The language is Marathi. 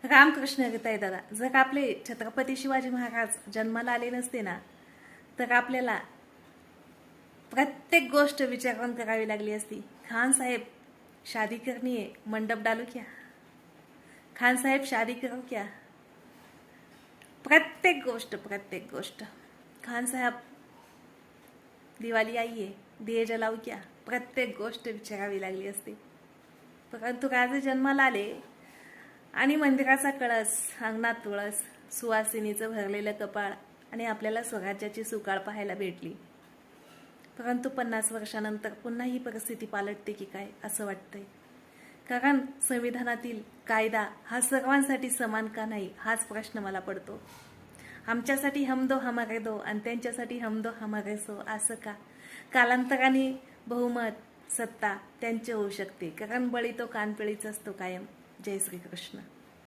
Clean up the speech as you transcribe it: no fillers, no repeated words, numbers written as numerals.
रामकृष्ण हृदय दादा, जर आपले छत्रपती शिवाजी महाराज जन्माला आले नसते ना, तर आपल्याला प्रत्येक गोष्ट विचारून करावी लागली असती. खान साहेब शादी करनी है, मंडप डालो क्या? खान साहेब शादी करो क्या? प्रत्येक गोष्ट खान साहेब दिवाळी आई आहे, दिये जलाऊ क्या? प्रत्येक गोष्ट विचारावी लागली असते. परंतु राजे जन्माला आले आणि मंदिराचा कळस, अंगणात तुळस, सुवासिनीचं भरलेलं कपाळ आणि आपल्याला स्वराज्याची सुकाळ पाहायला भेटली. परंतु 50 वर्षानंतर पुन्हा ही परिस्थिती पालटते की काय असं वाटतंय. कारण संविधानातील कायदा हा सर्वांसाठी समान का नाही हाच प्रश्न मला पडतो. आमच्यासाठी हम दो हमारे दो आणि त्यांच्यासाठी हम दो हमारे सो असं का? कालांतराने बहुमत सत्ता त्यांची होऊ शकते, कारण बळी तो कानपिळीच असतो कायम. जय श्रीकृष्ण.